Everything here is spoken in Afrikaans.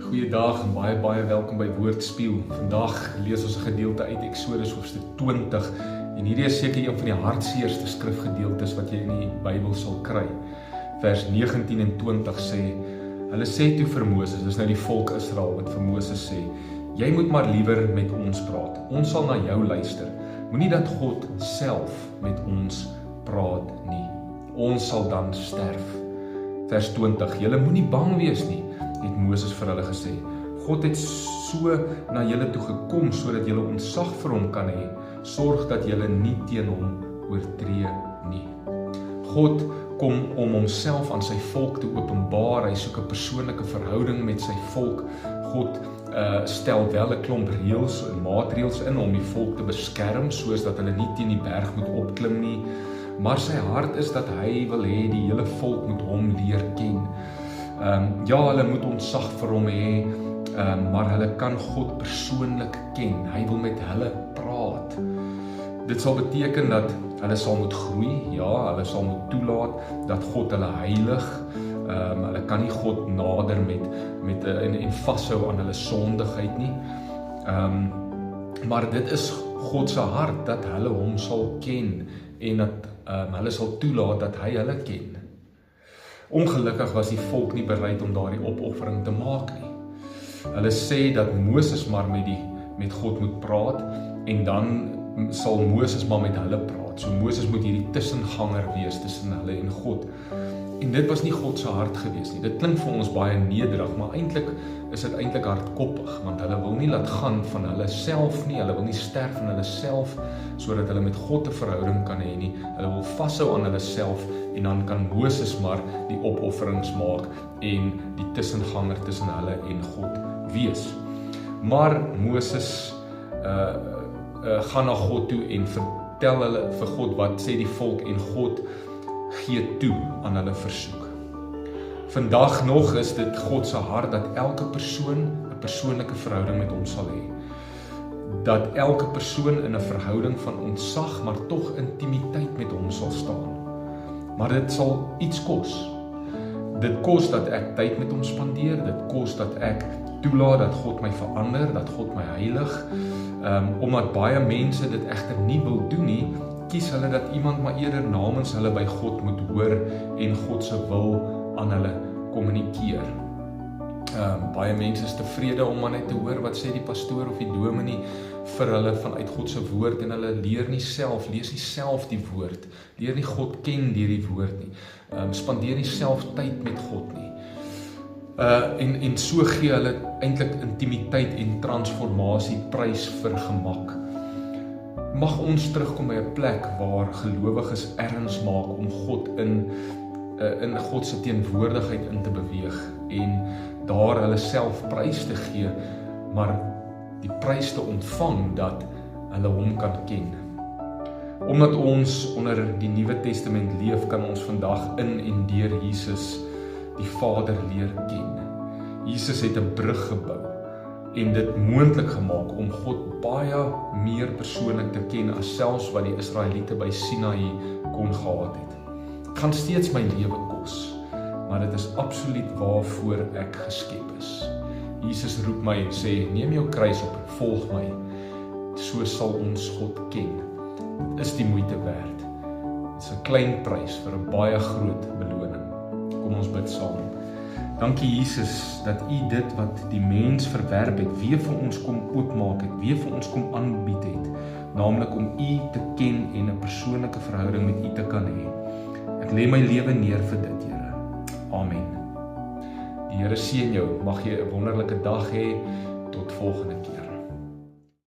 Goeiedag en baie welkom by Woordspieël. Vandag lees ons 'n gedeelte uit Eksodus hoofstuk 20 en hierdie is seker een van die hartseerste skrifgedeeltes wat jy in die Bybel sal kry. Vers 19 en 20 sê, hulle sê toe vir Moses, dis nou die volk Israel wat vir Moses sê, jy moet maar liewer met ons praat, ons sal na jou luister, moenie dat God self met ons praat nie, ons sal dan sterf. Vers 20, julle moenie bang wees nie, het Moses vir hulle gesê. God het so na julle toe gekom, sodat julle ontzag vir hom kan hê. Sorg dat julle nie teen hom oortree nie. God kom om homself aan sy volk te openbaar. Hy soek 'n persoonlike verhouding met sy volk. God stel wel 'n klomp reëls en maatreëls in om die volk te beskerm, soos dat hulle nie teen die berg moet opklim nie. Maar sy hart is dat hy wil hê die hele volk moet hom leer ken. Ja, hulle moet ontzag vir hom hê, maar hulle kan God persoonlik ken. Hy wil met hulle praat. Dit sal beteken dat hulle sal moet groei, ja, hulle sal moet toelaat dat God hulle heilig. Hulle kan nie God nader en vashou aan hulle sondigheid nie. Maar dit is God se hart, dat hulle hom sal ken en dat hulle sal toelaat dat hy hulle ken. Ongelukkig was die volk nie bereid om daardie opoffering te maak nie. Hulle sê dat Moses maar met God moet praat en dan sal Moses maar met hulle praat. So Moses moet hierdie tussenganger wees tussen hulle en God. En dit was nie God se hart gewees nie. Dit klink vir ons baie nederig, maar eintlik is dit eintlik hardkoppig, want hulle wil nie laat gaan van hulle self nie, hulle wil nie sterf van hulle self, sodat hulle met God 'n verhouding kan hê nie. Hulle wil vashou aan hulle self en dan kan Moses maar die opofferings maak en die tussenganger tussen hulle en God wees. Maar Moses gaan na God toe en vertel hulle vir God wat sê die volk en God gee toe aan hulle versoek. Vandag nog is dit God se hart dat elke persoon 'n persoonlike verhouding met hom sal hê. Dat elke persoon in 'n verhouding van ontzag, maar tog intimiteit met hom sal staan. Maar dit sal iets kos. Dit kos dat ek tyd met hom spandeer, dit kos dat ek toelaat dat God my verander, dat God my heilig. Omdat baie mense dit egter nie wil doen nie, kies hulle dat iemand maar eerder namens hulle by God moet hoor en God se wil aan hulle kommunikeer. Baie mense is tevrede om maar net te hoor wat sê die pastoor of die dominee vir hulle vanuit God se woord en hulle lees nie self die woord, leer nie God ken deur die woord nie, spandeer nie self tyd met God nie. En so gee hulle eintlik intimiteit en transformasie prys vir gemak. Mag ons terugkom by 'n plek waar gelowiges erns maak om God in God se teenwoordigheid in te beweeg en daar hulle self prys te gee, maar die prys te ontvang dat hulle hom kan ken. Omdat ons onder die Nuwe Testament leef, kan ons vandag in en deur Jesus die Vader leer ken. Jesus het 'n brug gebou en dit moontlik gemaak om God baie meer persoonlik te ken as selfs wat die Israeliete by Sinaï kon gehad het. Dit gaan steeds my lewe kos, maar dit is absoluut waarvoor ek geskep is. Jesus roep my en sê, neem jou kruis op en volg my. So sal ons God ken. Dit is die moeite werd. Dit is 'n klein prys vir 'n baie groot beloning. Kom ons bid saam. Dankie Jesus dat U dit wat die mens verwerp het, weer vir ons kom oopmaak het, weer vir ons kom aanbied het, naamlik om U te ken en 'n persoonlike verhouding met U te kan hê. Ek lê my lewe neer vir dit, Here. Amen. Die Here seën jou, mag jy 'n wonderlike dag hê, tot volgende keer.